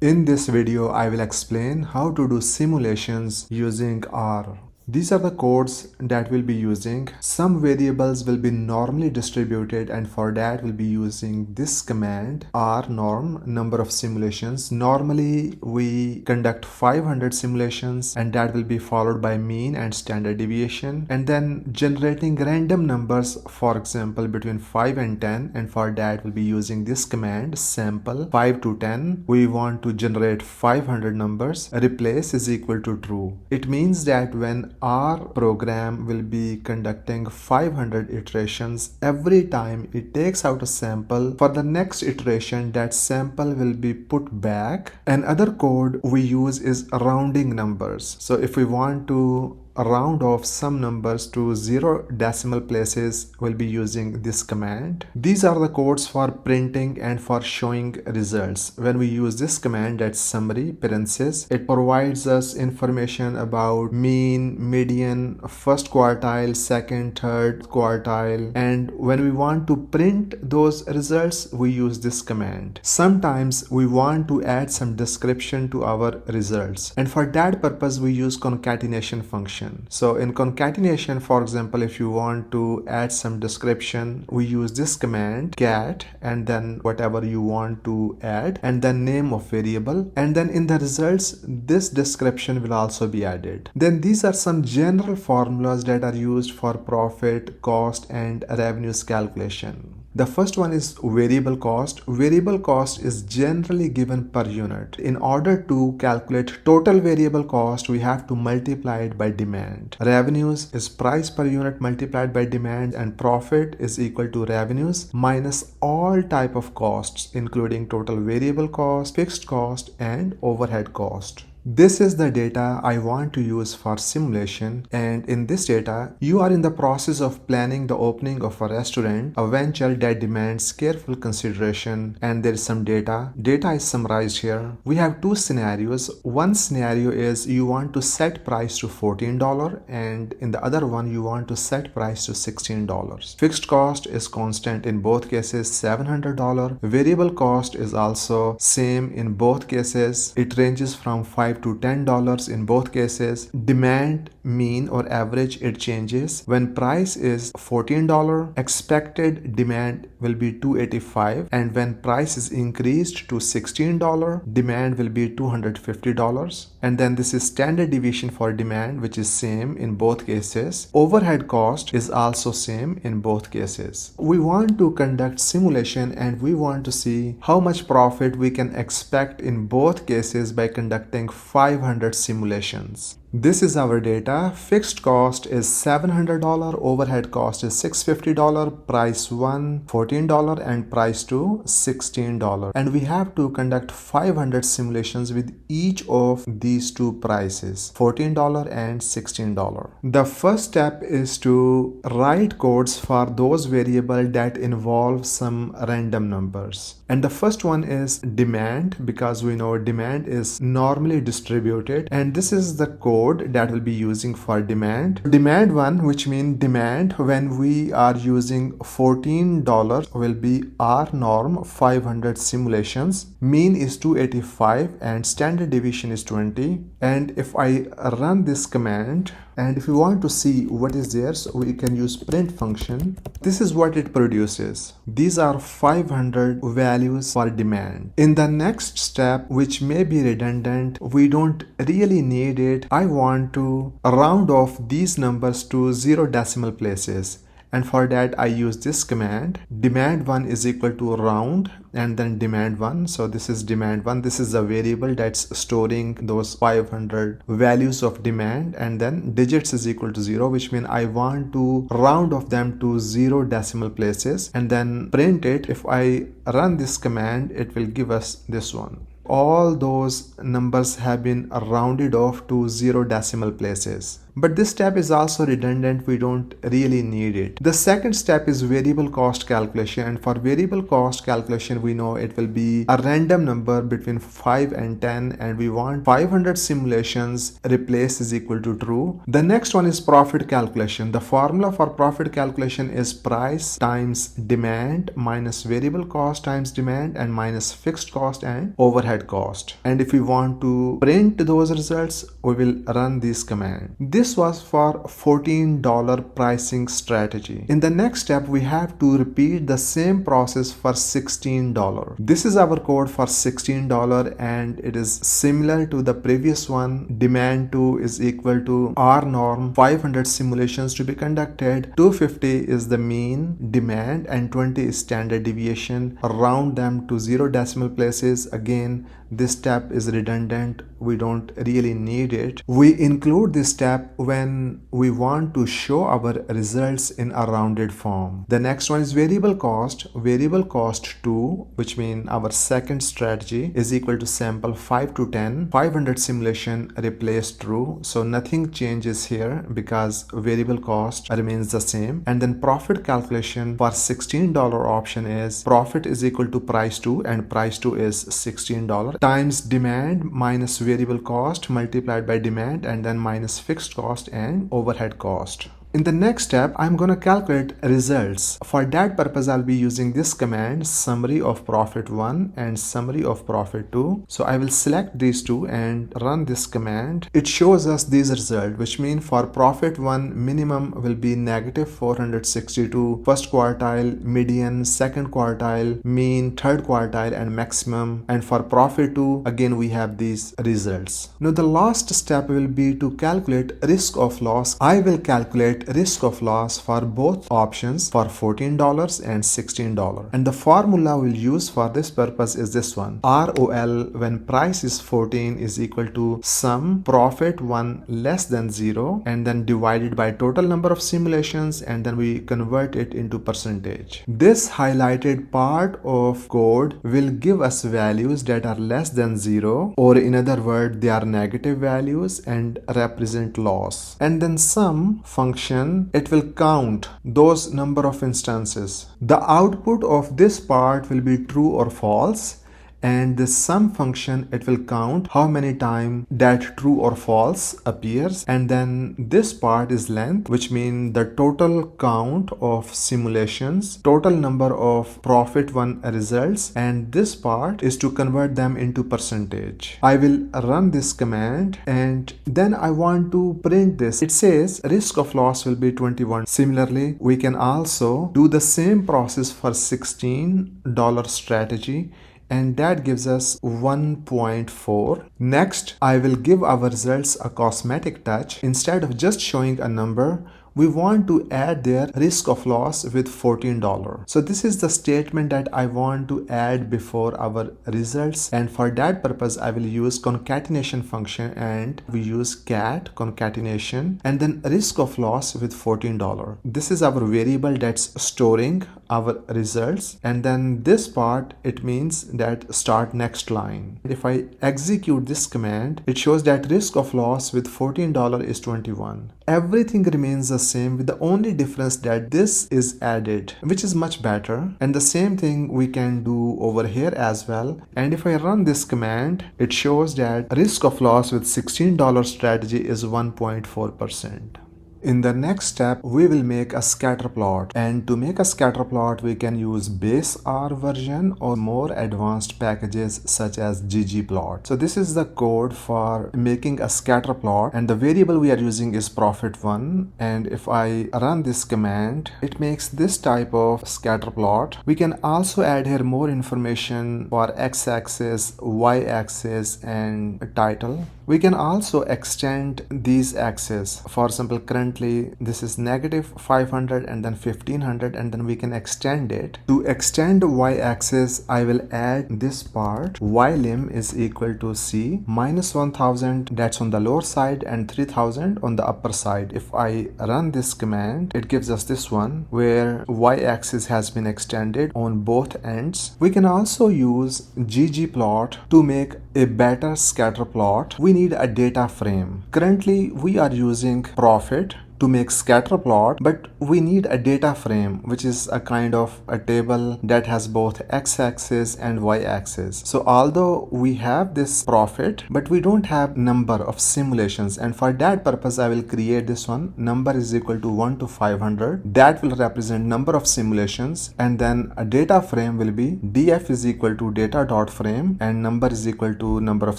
In this video, I will explain how to do simulations using R. These are the codes that we'll be using. Some variables will be normally distributed, and for that we'll be using this command rnorm, number of simulations. Normally we conduct 500 simulations, and that will be followed by mean and standard deviation, and then generating random numbers, for example between 5 and 10, and for that we'll be using this command sample 5 to 10. We want to generate 500 numbers. Replace is equal to true. It means that when our program will be conducting 500 iterations, every time it takes out a sample, for the next iteration that sample will be put back. Another code we use is rounding numbers. So if we want to round off some numbers to 0 decimal places, we'll be using this command. These are the codes for printing and for showing results. When we use this command, that's summary parentheses, it provides us information about mean, median, first quartile, second, third quartile, and when we want to print those results, we use this command. Sometimes we want to add some description to our results, and for that purpose we use concatenation function. So in concatenation, for example, if you want to add some description, we use this command cat and then whatever you want to add and then name of variable, and then in the results this description will also be added. Then these are some general formulas that are used for profit, cost and revenues calculation. The first one is variable cost. Variable cost is generally given per unit. In order to calculate total variable cost, we have to multiply it by demand. Revenues is price per unit multiplied by demand, and profit is equal to revenues minus all type of costs, including total variable cost, fixed cost and overhead cost. This is the data I want to use for simulation, and in this data you are in the process of planning the opening of a restaurant, a venture that demands careful consideration, and there is some data. Data is summarized here. We have two scenarios. One scenario is you want to set price to $14, and in the other one you want to set price to $16. Fixed cost is constant in both cases, $700. Variable cost is also same in both cases. It ranges from $5 to $10 in both cases. Demand, mean or average, it changes. When price is $14, expected demand will be $285, and when price is increased to $16, demand will be $250. And then this is standard deviation for demand, which is same in both cases. Overhead cost is also same in both cases. We want to conduct simulation and we want to see how much profit we can expect in both cases by conducting 500 simulations. This is our data. Fixed cost is $700, overhead cost is $650, price 1 $14 and price 2 $16, and we have to conduct 500 simulations with each of these two prices, $14 and $16. The first step is to write codes for those variables that involve some random numbers, and the first one is demand, because we know demand is normally distributed, and this is the code that we'll be using for demand. Demand 1, which means demand when we are using $14, will be rnorm 500 simulations. Mean is 285 and standard deviation is 20. And if I run this command, and if you want to see what is there, so we can use print function. This is what it produces. These are 500 values for demand. In the next step, which may be redundant, we don't really need it. I want to round off these numbers to 0 decimal places. And for that I use this command. Demand 1 is equal to round and then demand 1. So this is demand 1. This is a variable that's storing those 500 values of demand, and then digits is equal to 0, which means I want to round off them to 0 decimal places and then print it. If I run this command, it will give us this one. All those numbers have been rounded off to 0 decimal places. But this step is also redundant. We don't really need it. The second step is variable cost calculation, and for variable cost calculation we know it will be a random number between 5 and 10, and we want 500 simulations. Replace is equal to true. The next one is profit calculation. The formula for profit calculation is price times demand minus variable cost times demand and minus fixed cost and overhead overhead cost. And if we want to print those results, we will run this command. This was for $14 pricing strategy. In the next step, we have to repeat the same process for $16. This is our code for $16 and it is similar to the previous one. Demand 2 is equal to R norm, 500 simulations to be conducted, 250 is the mean demand and 20 is standard deviation. Round them to 0 decimal places. Again, this step is redundant. We don't really need it. We include this step when we want to show our results in a rounded form. The next one is variable cost. Variable cost 2, which means our second strategy, is equal to sample 5 to 10. 500 simulation replace true. So nothing changes here because variable cost remains the same. And then profit calculation for $16 option is profit is equal to price 2 and price 2 is $16 times demand minus variable cost multiplied by demand and then minus fixed cost and overhead cost. In the next step, I'm going to calculate results. For that purpose, I'll be using this command, summary of profit 1 and summary of profit 2. So I will select these two and run this command. It shows us these results, which means for profit 1, minimum will be negative 462, first quartile, median, second quartile, mean, third quartile, and maximum. And for profit 2, again, we have these results. Now, the last step will be to calculate risk of loss. I will calculate risk of loss for both options for $14 and $16. And the formula we'll use for this purpose is this one. ROL when price is 14 is equal to sum profit 1 less than 0 and then divided by total number of simulations and then we convert it into percentage. This highlighted part of code will give us values that are less than 0, or in other words, they are negative values and represent loss. And then sum function, it will count those number of instances. The output of this part will be true or false, and the sum function, it will count how many times that true or false appears. And then this part is length, which means the total count of simulations, total number of profit 1 results, and this part is to convert them into percentage. I will run this command and then I want to print this. It says risk of loss will be 21. Similarly, we can also do the same process for $16 strategy, and that gives us 1.4. Next, I will give our results a cosmetic touch. Instead of just showing a number, we want to add their risk of loss with $14. So this is the statement that I want to add before our results, and for that purpose I will use concatenation function and we use cat concatenation and then risk of loss with $14. This is our variable that's storing our results, and then this part, it means that start next line. If I execute this command, it shows that risk of loss with $14 is 21. Everything remains the same, with the only difference that this is added, which is much better. And the same thing we can do over here as well. And if I run this command, it shows that risk of loss with $16 strategy is 1.4%. In the next step, we will make a scatter plot, and to make a scatter plot we can use base R version or more advanced packages such as ggplot. So this is the code for making a scatter plot, and the variable we are using is profit1. And if I run this command, it makes this type of scatter plot. We can also add here more information for x-axis, y-axis, and title. We can also extend these axes. For example, currently this is negative 500 and then 1500, and then we can extend it. To extend y-axis, I will add this part. Ylim is equal to c minus 1000, that's on the lower side, and 3000 on the upper side. If I run this command, it gives us this one where y-axis has been extended on both ends. We can also use ggplot to make a better scatter plot. We need a data frame. Currently we are using profit to make scatter plot, but we need a data frame, which is a kind of a table that has both x-axis and y-axis. So although we have this profit, but we don't have number of simulations, and for that purpose I will create this one. Number is equal to 1 to 500. That will represent number of simulations, and then a data frame will be df is equal to data dot frame, and number is equal to number of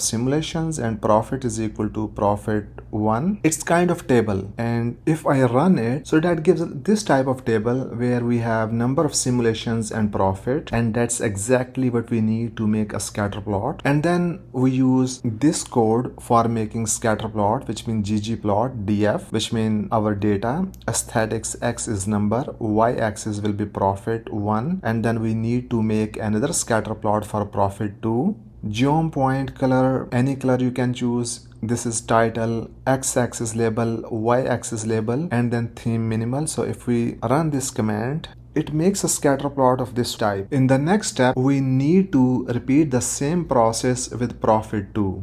simulations, and profit is equal to profit 1. It's kind of table, and if I run it, so that gives this type of table where we have number of simulations and profit, and that's exactly what we need to make a scatter plot. And then we use this code for making scatter plot, which means ggplot df, which means our data, aesthetics x is number, y axis will be profit 1, and then we need to make another scatter plot for profit 2. Geom point color, any color you can choose. This is title, x-axis label, y-axis label, and then theme minimal. So if we run this command, it makes a scatter plot of this type. In the next step, we need to repeat the same process with profit 2.